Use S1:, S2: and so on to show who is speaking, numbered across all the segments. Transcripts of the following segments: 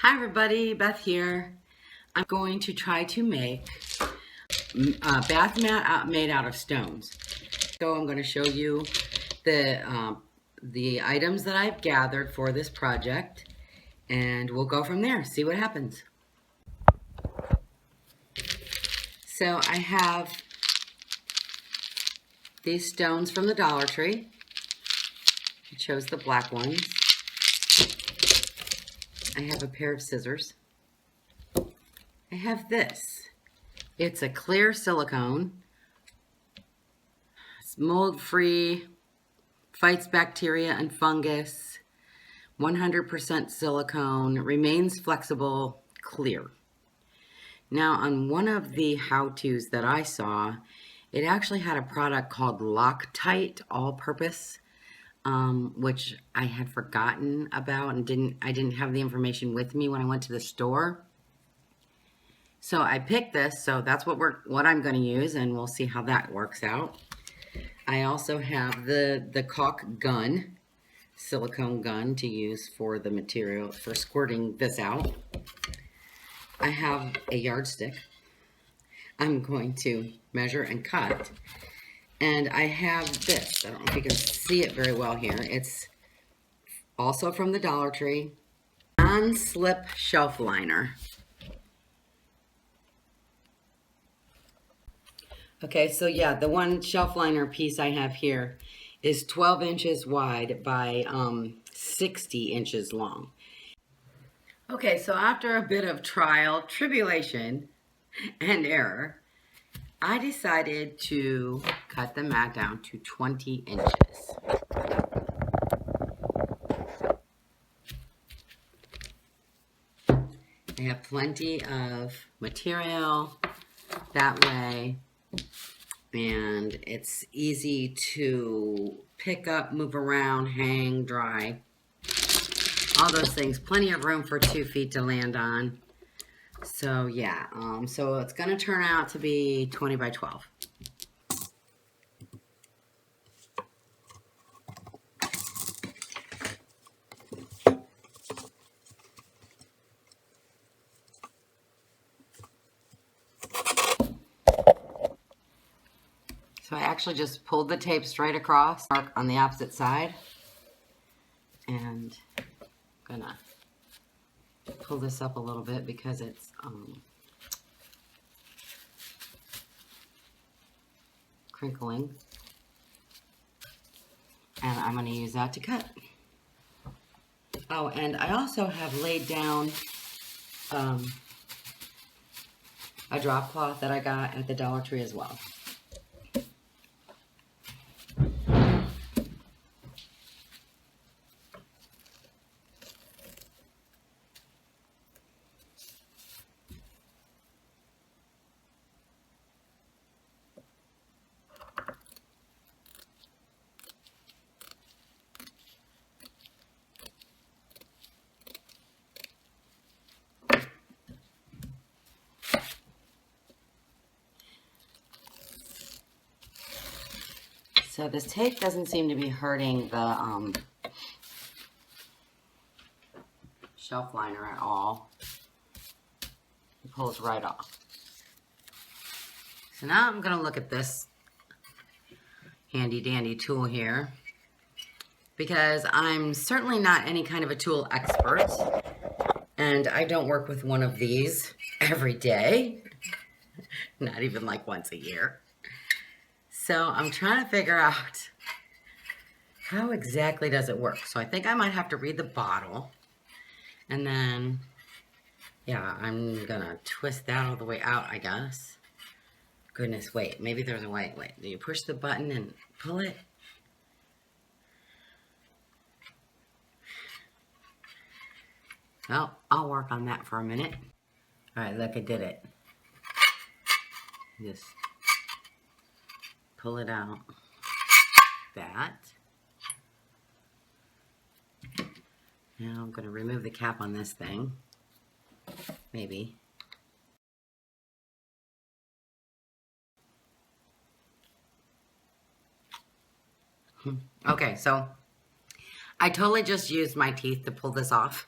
S1: Hi everybody, Beth here. I'm going to try to make a bath mat made out of stones. So I'm going to show you the items that I've gathered for this project, and we'll go from there, see what happens. So I have these stones from the Dollar Tree. I chose the black ones. I have a pair of scissors. I have this. It's a clear silicone. It's mold-free, fights bacteria and fungus, 100% silicone, remains flexible, clear. Now, on one of the how-tos that I saw, it actually had a product called Loctite All-Purpose, which I had forgotten about and I didn't have the information with me when I went to the store. So I picked this, so that's what I'm going to use, and we'll see how that works out. I also have the caulk gun, silicone gun to use for the material, for squirting this out. I have a yardstick. I'm going to measure and cut. And I have this. I don't know if you can see it very well here. It's also from the Dollar Tree. Non-slip shelf liner. Okay, so yeah, the one shelf liner piece I have here is 12 inches wide by 60 inches long. Okay, so after a bit of trial, tribulation, and error, I decided to cut the mat down to 20 inches. I have plenty of material that way, and it's easy to pick up, move around, hang, dry, all those things. Plenty of room for 2 feet to land on. So yeah, so it's gonna turn out to be 20 by 12. So I actually just pulled the tape straight across on the opposite side, and I'm gonna pull this up a little bit because it's crinkling, and I'm gonna use that to cut. Oh, and I also have laid down a drop cloth that I got at the Dollar Tree as well. So this tape doesn't seem to be hurting the shelf liner at all. It pulls right off. So now I'm going to look at this handy dandy tool here, because I'm certainly not any kind of a tool expert, and I don't work with one of these every day, not even like once a year. So I'm trying to figure out how exactly does it work. So I think I might have to read the bottle, and then, yeah, I'm gonna twist that all the way out, I guess. Goodness, wait, maybe there's a way. Wait, do you push the button and pull it? Well, I'll work on that for a minute. All right, look, I did it. Just pull it out. That. Now I'm going to remove the cap on this thing. Maybe. Okay, so I totally just used my teeth to pull this off.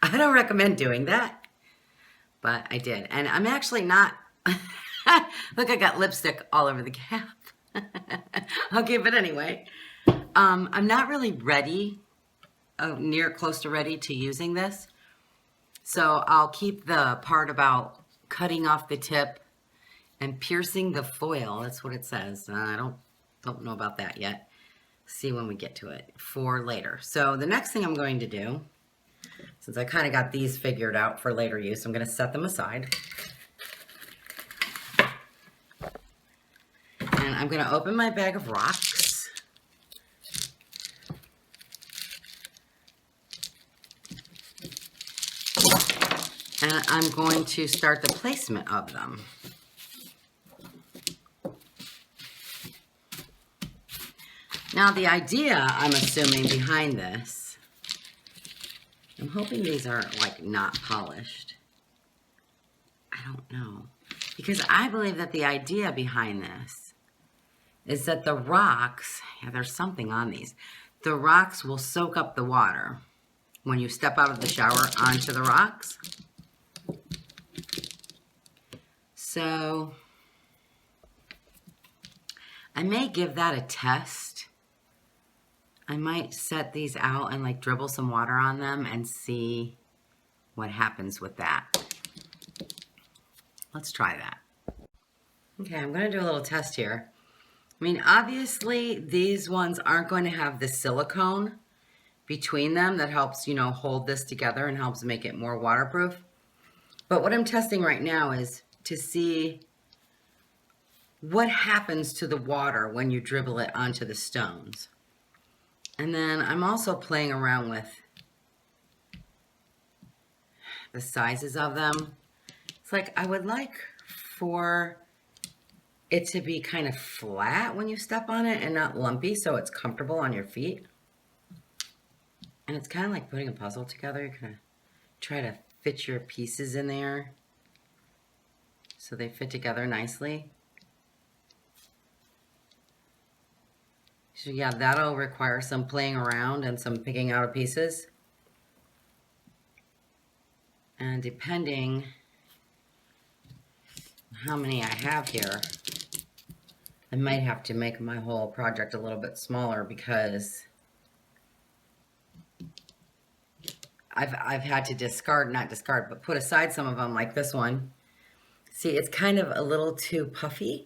S1: I don't recommend doing that, but I did. And I'm actually not, look, I got lipstick all over the cap. Okay, but anyway, I'm not really ready, close to ready to using this. So I'll keep the part about cutting off the tip and piercing the foil. That's what it says. I don't know about that yet. See when we get to it for later. So the next thing I'm going to do, since I kind of got these figured out for later use, I'm going to set them aside. And I'm going to open my bag of rocks. And I'm going to start the placement of them. Now the idea, I'm assuming, behind this, I'm hoping these are like not polished. I don't know. Because I believe that the idea behind this is that the rocks, yeah, there's something on these. The rocks will soak up the water when you step out of the shower onto the rocks. So I may give that a test. I might set these out and like dribble some water on them and see what happens with that. Let's try that. Okay, I'm going to do a little test here. I mean, obviously these ones aren't going to have the silicone between them that helps, you know, hold this together and helps make it more waterproof. But what I'm testing right now is to see what happens to the water when you dribble it onto the stones. And then I'm also playing around with the sizes of them. It's like I would like for it to be kind of flat when you step on it and not lumpy, so it's comfortable on your feet. And it's kind of like putting a puzzle together. You kind of try to fit your pieces in there so they fit together nicely. So yeah, that'll require some playing around and some picking out of pieces. And depending on how many I have here, I might have to make my whole project a little bit smaller because I've had to not discard, but put aside some of them like this one. See, it's kind of a little too puffy.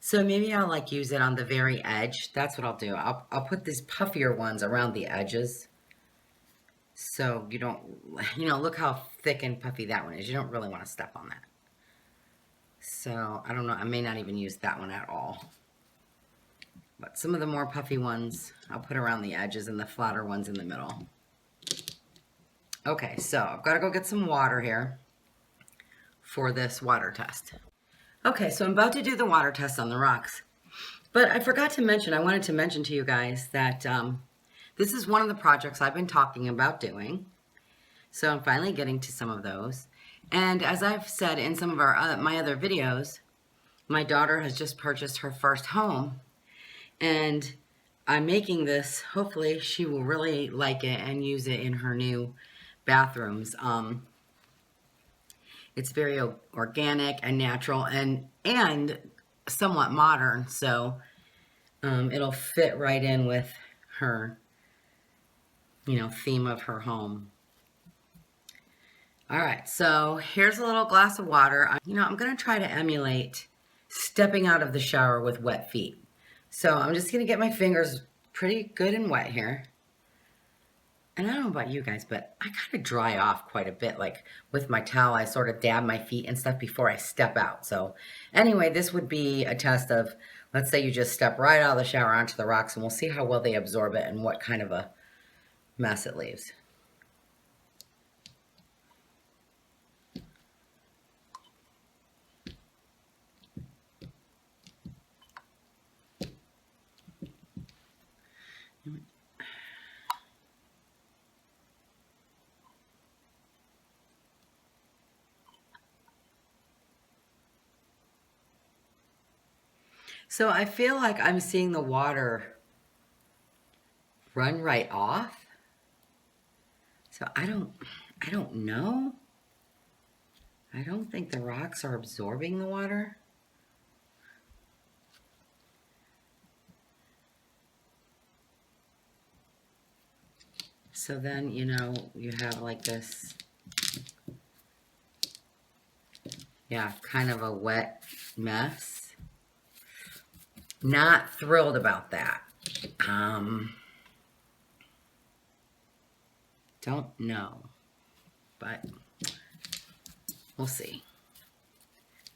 S1: So maybe I'll like use it on the very edge. That's what I'll do. I'll put these puffier ones around the edges. So you don't, you know, look how thick and puffy that one is. You don't really want to step on that. So I don't know. I may not even use that one at all. But some of the more puffy ones, I'll put around the edges and the flatter ones in the middle. Okay, so I've got to go get some water here for this water test. Okay, so I'm about to do the water test on the rocks. But I forgot to mention, I wanted to mention to you guys that this is one of the projects I've been talking about doing. So I'm finally getting to some of those. And as I've said in some of my other videos, my daughter has just purchased her first home. And I'm making this, hopefully she will really like it and use it in her new bathrooms. It's very organic and natural and somewhat modern, so it'll fit right in with her, you know, theme of her home. All right, so here's a little glass of water. You know, I'm going to try to emulate stepping out of the shower with wet feet. So I'm just going to get my fingers pretty good and wet here. And I don't know about you guys, but I kind of dry off quite a bit. Like with my towel, I sort of dab my feet and stuff before I step out. So anyway, this would be a test of, let's say you just step right out of the shower onto the rocks, and we'll see how well they absorb it and what kind of a mess it leaves. So I feel like I'm seeing the water run right off. So I don't know. I don't think the rocks are absorbing the water. So then, you know, you have like this, yeah, kind of a wet mess. Not thrilled about that. Don't know, but we'll see.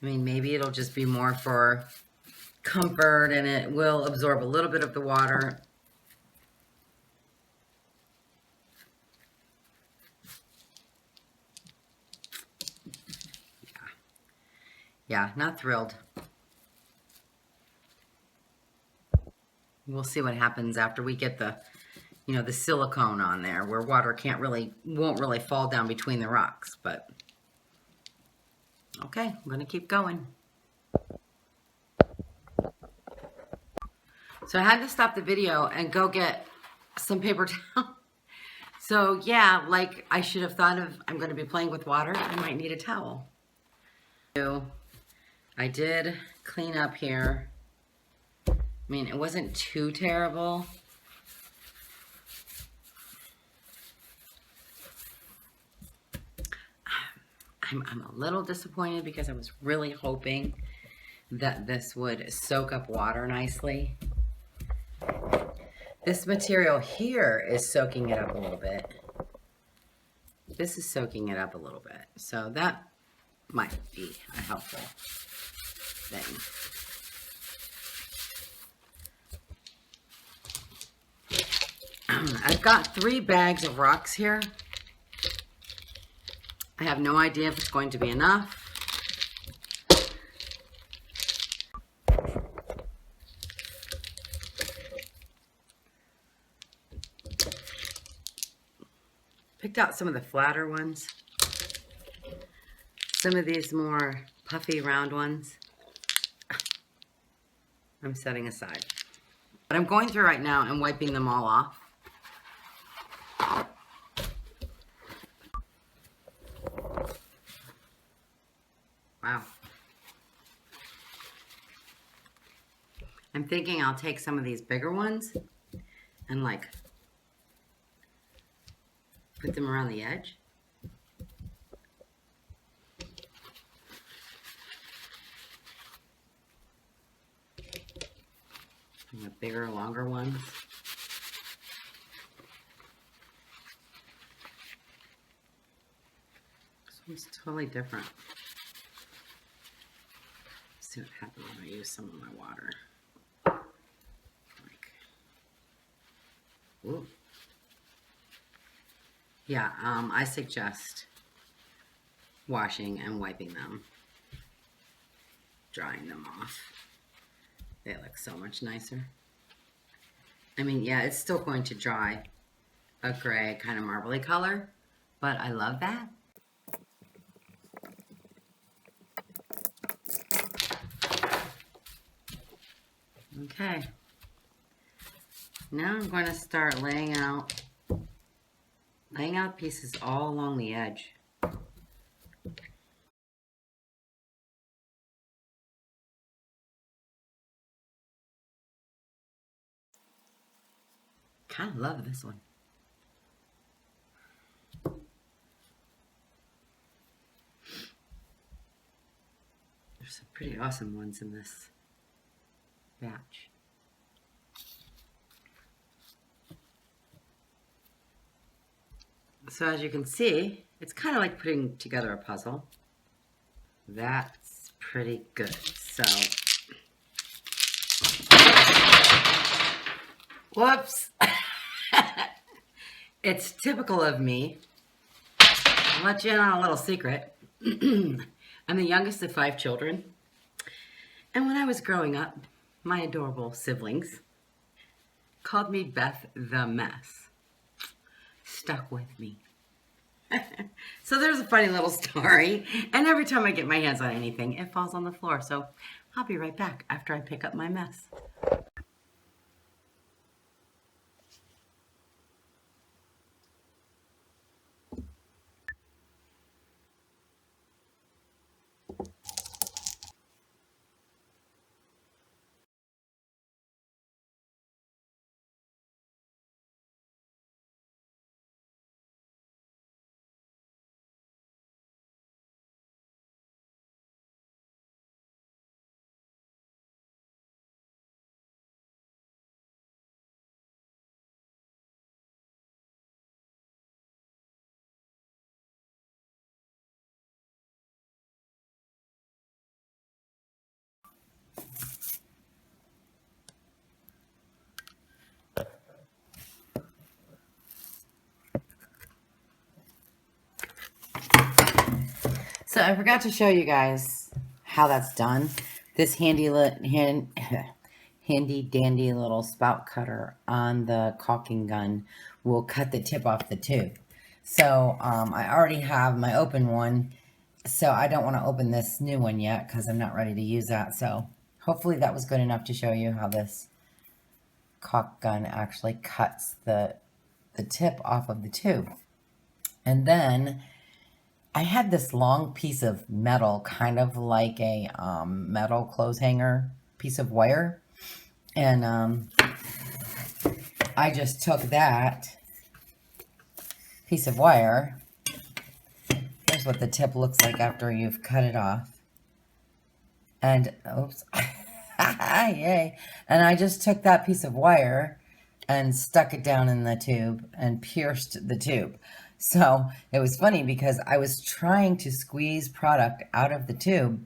S1: I mean, maybe it'll just be more for comfort and it will absorb a little bit of the water. Yeah, not thrilled. We'll see what happens after we get the, you know, the silicone on there where water won't really fall down between the rocks, but okay, I'm gonna keep going. So I had to stop the video and go get some paper towel. So yeah, like I should have thought of, I'm gonna be playing with water, I might need a towel. So I did clean up here. I mean, it wasn't too terrible. I'm a little disappointed because I was really hoping that this would soak up water nicely. This material here is soaking it up a little bit. This is soaking it up a little bit. So that might be a helpful thing. I've got 3 bags of rocks here. I have no idea if it's going to be enough. Picked out some of the flatter ones. Some of these more puffy round ones I'm setting aside. But I'm going through right now and wiping them all off. Wow. I'm thinking I'll take some of these bigger ones and like put them around the edge. And the bigger, longer ones. This one's totally different. Let's see what happens when I use some of my water. Ooh. Yeah, I suggest washing and wiping them, drying them off. They look so much nicer. I mean, yeah, it's still going to dry a gray kind of marbly color, but I love that. Okay. Now I'm going to start laying out pieces all along the edge. Kind of love this one. There's some pretty awesome ones in this batch. So as you can see, it's kind of like putting together a puzzle. That's pretty good. So, whoops. It's typical of me. I'll let you in on a little secret. I'm the youngest of 5 children. And when I was growing up, my adorable siblings called me Beth the Mess. Stuck with me. So there's a funny little story. And every time I get my hands on anything, it falls on the floor. So I'll be right back after I pick up my mess. So I forgot to show you guys how that's done. This handy dandy little spout cutter on the caulking gun will cut the tip off the tube. So I already have my open one, so I don't want to open this new one yet because I'm not ready to use that. So hopefully that was good enough to show you how this caulk gun actually cuts the tip off of the tube. And then I had this long piece of metal, kind of like a metal clothes hanger piece of wire. And I just took that piece of wire. Here's what the tip looks like after you've cut it off. And, oops, yay. And I just took that piece of wire and stuck it down in the tube and pierced the tube. So it was funny because I was trying to squeeze product out of the tube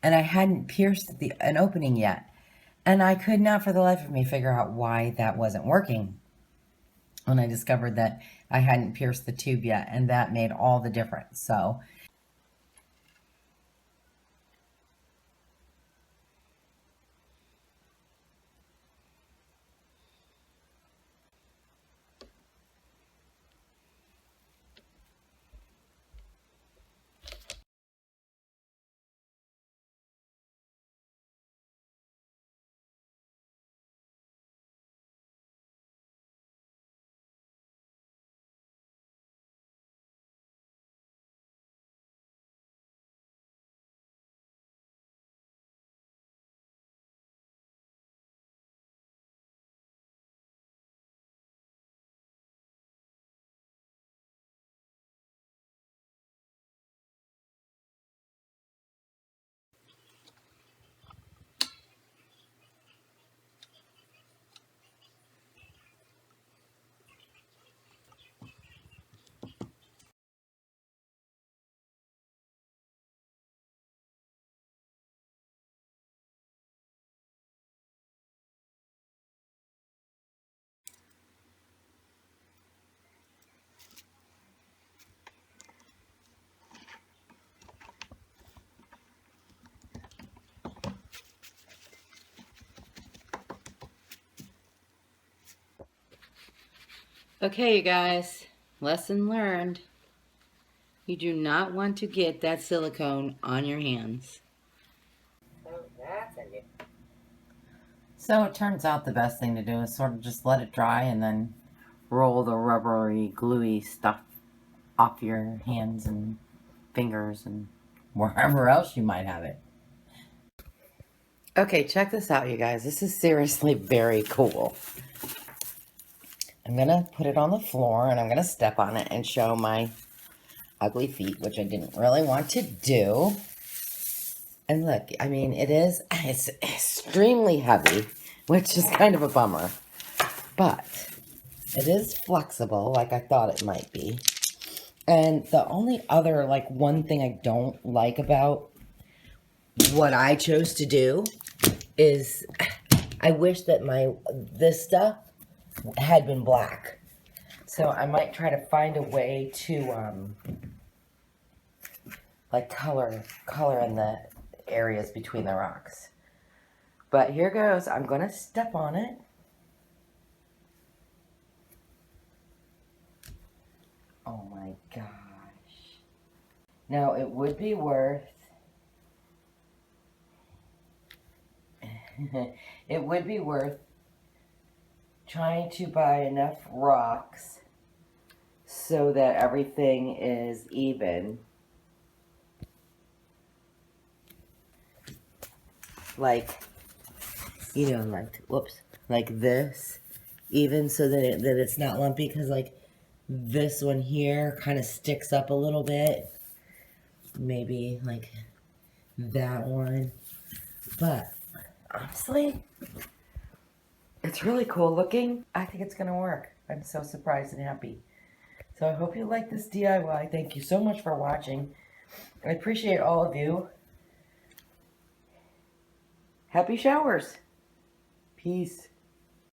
S1: and I hadn't pierced an opening yet. And I could not for the life of me figure out why that wasn't working. When I discovered that I hadn't pierced the tube yet, and that made all the difference. So okay, you guys, lesson learned. You do not want to get that silicone on your hands. So it turns out the best thing to do is sort of just let it dry and then roll the rubbery, gluey stuff off your hands and fingers and wherever else you might have it. Okay, check this out, you guys. This is seriously very cool. I'm going to put it on the floor and I'm going to step on it and show my ugly feet, which I didn't really want to do. And look, I mean, it's extremely heavy, which is kind of a bummer. But it is flexible like I thought it might be. And the only other, like, one thing I don't like about what I chose to do is I wish that this stuff had been black. So I might try to find a way to, like, color in the areas between the rocks. But here goes. I'm going to step on it. Oh my gosh. Now, it would be worth it would be worth trying to buy enough rocks so that everything is even. Like, you know, like, whoops, like this, even so that it's not lumpy, because, like, this one here kind of sticks up a little bit. Maybe, like, that one. But, honestly, it's really cool looking. I think it's going to work. I'm so surprised and happy. So I hope you like this DIY. Thank you so much for watching. I appreciate all of you. Happy showers. Peace.